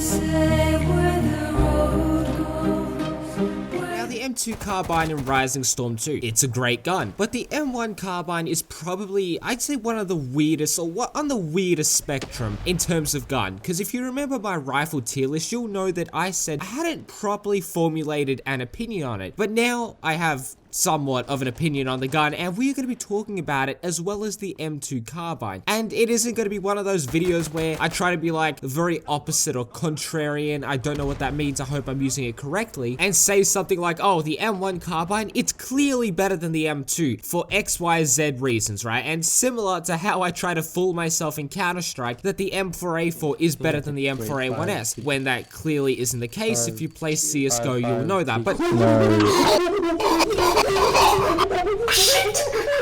Now the M2 carbine in Rising Storm 2, it's a great gun, but the M1 carbine is probably, I'd say, one of the weirdest, or what on the weirdest spectrum in terms of gun, because if you remember my rifle tier list, you'll know that I said I hadn't properly formulated an opinion on it, but now I have somewhat of an opinion on the gun, and we're going to be talking about it as well as the M2 carbine. And it isn't going to be one of those videos where I try to be like very opposite or contrarian, I don't know what that means, I hope I'm using it correctly, and say something like, oh, the M1 carbine, it's clearly better than the M2 for XYZ reasons, right? And similar to how I try to fool myself in Counter-Strike that the M4A4 is better than the M4A1S, when that clearly isn't the case. If you play CSGO, you'll know that, but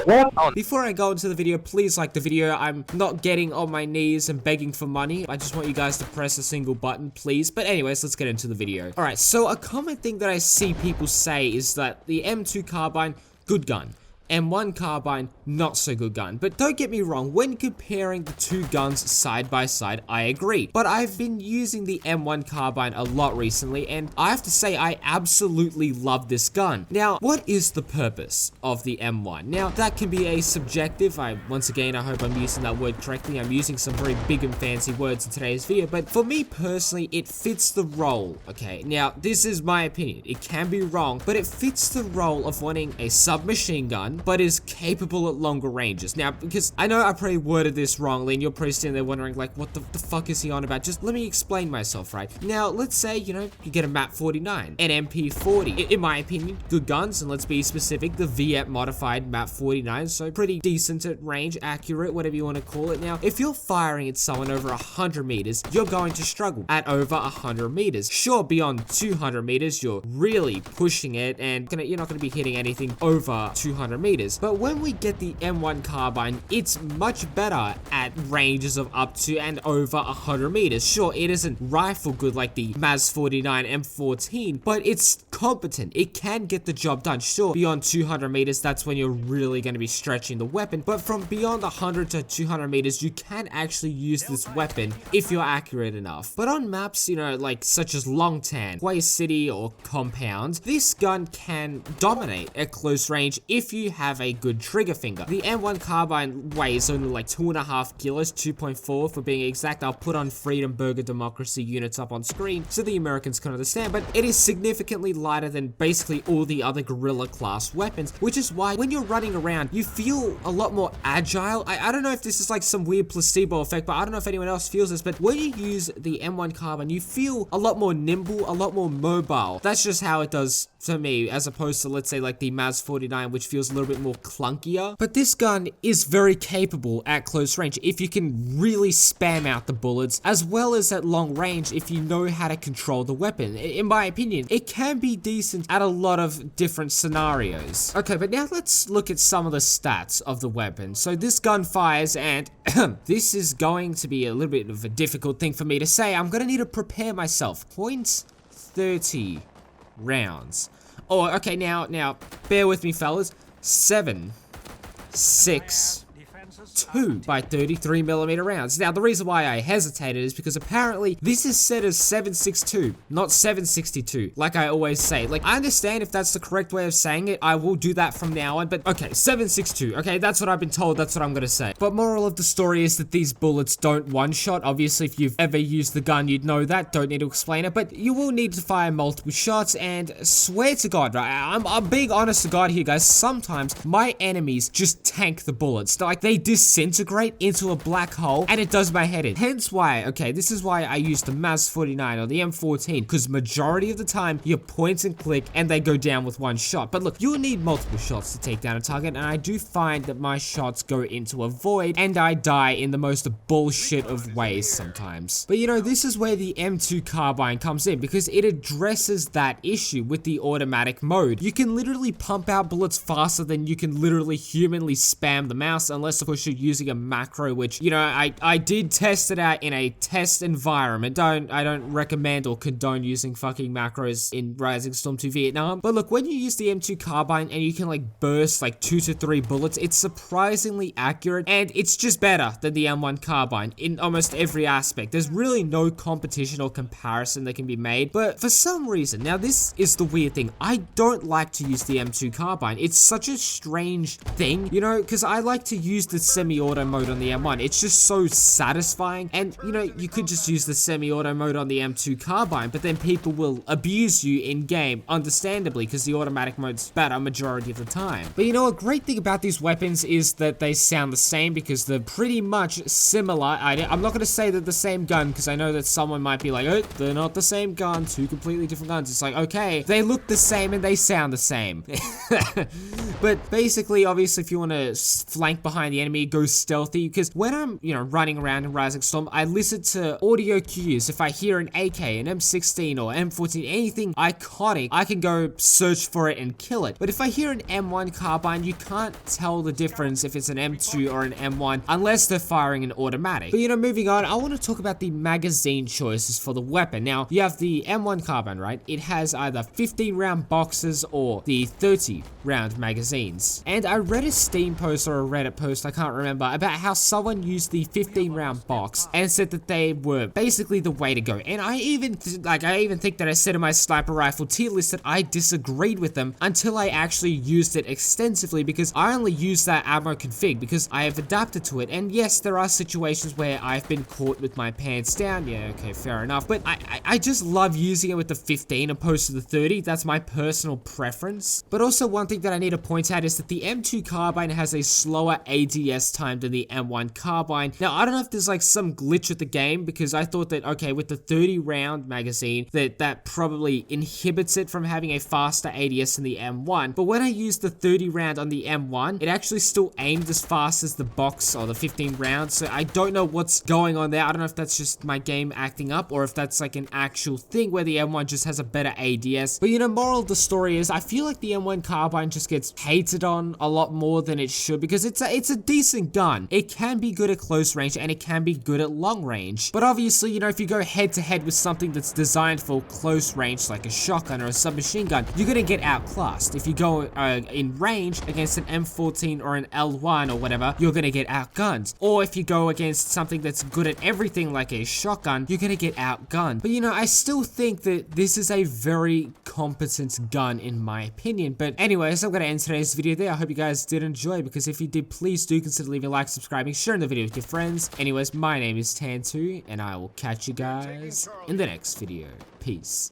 what? Before I go into the video, please like the video. I'm not getting on my knees and begging for money. I just want you guys to press a single button, please. But anyways, let's get into the video. Alright, so a common thing that I see people say is that the M2 carbine, good gun. M1 carbine, not so good gun. But don't get me wrong, when comparing the two guns side by side, I agree. But I've been using the M1 carbine a lot recently, and I have to say I absolutely love this gun. Now, what is the purpose of the M1? Now, that can be a subjective. Once again, I hope I'm using that word correctly. I'm using some very big and fancy words in today's video, but for me personally, it fits the role, okay? Now, this is my opinion. It can be wrong, but it fits the role of wanting a submachine gun, but is capable at longer ranges. Now, because I know I probably worded this wrongly, and you're probably sitting there wondering, like, what the fuck is he on about? Just let me explain myself, right? Now, let's say, you know, you get a MAP 49, an MP40. In my opinion, good guns, and let's be specific, the VF modified MAP 49, so pretty decent at range, accurate, whatever you want to call it. Now, if you're firing at someone over 100 meters, you're going to struggle at over 100 meters. Sure, beyond 200 meters, you're really pushing it, and you're not going to be hitting anything over 200 meters. But when we get the M1 carbine, it's much better at ranges of up to and over 100 meters. Sure, it isn't rifle good like the MAS 49 M14, but it's competent. It can get the job done. Sure, beyond 200 meters, that's when you're really going to be stretching the weapon. But from beyond 100 to 200 meters, you can actually use this weapon if you're accurate enough. But on maps, you know, like such as Longtan, Way City, or Compound, this gun can dominate at close range if you have a good trigger finger. The M1 carbine weighs only like 2.5 kilos, 2.4 for being exact. I'll put on Freedom Burger Democracy units up on screen so the Americans can understand, but it is significantly lighter than basically all the other guerrilla class weapons, which is why when you're running around, you feel a lot more agile. I don't know if this is like some weird placebo effect, but I don't know if anyone else feels this, but when you use the M1 carbine, you feel a lot more nimble, a lot more mobile. That's just how it does for me, as opposed to, let's say, like the MAS 49, which feels a little bit more clunkier. But this gun is very capable at close range if you can really spam out the bullets, as well as at long range if you know how to control the weapon. In my opinion, it can be decent at a lot of different scenarios. Okay, but now let's look at some of the stats of the weapon. So this gun fires, and this is going to be a little bit of a difficult thing for me to say. I'm gonna need to prepare myself. 0.30 rounds. Oh, okay, now, bear with me, fellas. 7, 6, 2 by 33mm rounds. Now, the reason why I hesitated is because apparently this is set as 7.62, not 7.62, like I always say. Like, I understand if that's the correct way of saying it, I will do that from now on, but okay, 7.62, okay, that's what I've been told, that's what I'm gonna say. But moral of the story is that these bullets don't one-shot. Obviously, if you've ever used the gun, you'd know that, don't need to explain it, but you will need to fire multiple shots, and swear to God, right, I'm being honest to God here, guys, sometimes my enemies just tank the bullets. Like, they disintegrate into a black hole, and it does my head in. Hence why, okay, this is why I use the MAS 49 or the M14, because majority of the time, you point and click, and they go down with one shot. But look, you'll need multiple shots to take down a target, and I do find that my shots go into a void, and I die in the most bullshit of ways sometimes. But you know, this is where the M2 carbine comes in, because it addresses that issue with the automatic mode. You can literally pump out bullets faster than you can literally humanly spam the mouse, unless of course troubleshoot using a macro, which, you know, I did test it out in a test environment. I don't recommend or condone using fucking macros in Rising Storm 2 Vietnam. But look, when you use the M2 carbine and you can like burst like 2 to 3 bullets, it's surprisingly accurate, and it's just better than the M1 carbine in almost every aspect. There's really no competition or comparison that can be made. But for some reason, now this is the weird thing, I don't like to use the M2 carbine. It's such a strange thing, you know, because I like to use the semi-auto mode on the M1. It's just so satisfying, and you know, you could just use the semi-auto mode on the M2 carbine, but then people will abuse you in game, understandably, because the automatic mode's better majority of the time. But you know, a great thing about these weapons is that they sound the same because they're pretty much similar. I'm not going to say they're the same gun because I know that someone might be like, oh, they're not the same gun, two completely different guns. It's like, okay, they look the same and they sound the same. But basically, obviously, if you want to flank behind the enemy, go stealthy, because when I'm, you know, running around in Rising Storm, I listen to audio cues. If I hear an AK, an M16 or M14, anything iconic, I can go search for it and kill it. But if I hear an M1 carbine, you can't tell the difference if it's an M2 or an M1 unless they're firing an automatic. But you know, moving on, I want to talk about the magazine choices for the weapon. Now, you have the M1 carbine, right? It has either 15 round boxes or the 30 round magazines. And I read a Steam post or a Reddit post, I can't remember, about how someone used the 15 round box and said that they were basically the way to go. And I even think that I said in my sniper rifle tier list that I disagreed with them until I actually used it extensively, because I only use that ammo config because I have adapted to it. And yes, there are situations where I've been caught with my pants down. Yeah, okay, fair enough. But I just love using it with the 15 opposed to the 30. That's my personal preference. But also one thing that I need to point out is that the M2 carbine has a slower ADS time than the M1 carbine. Now, I don't know if there's like some glitch with the game, because I thought that, okay, with the 30 round magazine, that probably inhibits it from having a faster ADS than the M1. But when I used the 30 round on the M1, it actually still aimed as fast as the box or the 15 rounds. So I don't know what's going on there. I don't know if that's just my game acting up or if that's like an actual thing where the M1 just has a better ADS. But you know, moral of the story is I feel like the M1 carbine just gets hated on a lot more than it should, because it's a decent gun. It can be good at close range and it can be good at long range. But obviously, you know, if you go head to head with something that's designed for close range like a shotgun or a submachine gun, you're gonna get outclassed. If you go in range against an M14 or an L1 or whatever, you're gonna get outgunned. Or if you go against something that's good at everything like a shotgun, you're gonna get outgunned. But you know, I still think that this is a very competent gun in my opinion. But anyways, I'm gonna end today's video there. I hope you guys did enjoy, because if you did, please do consider leaving a like, subscribing, sharing the video with your friends. Anyways, my name is Tan2, and I will catch you guys in the next video. Peace.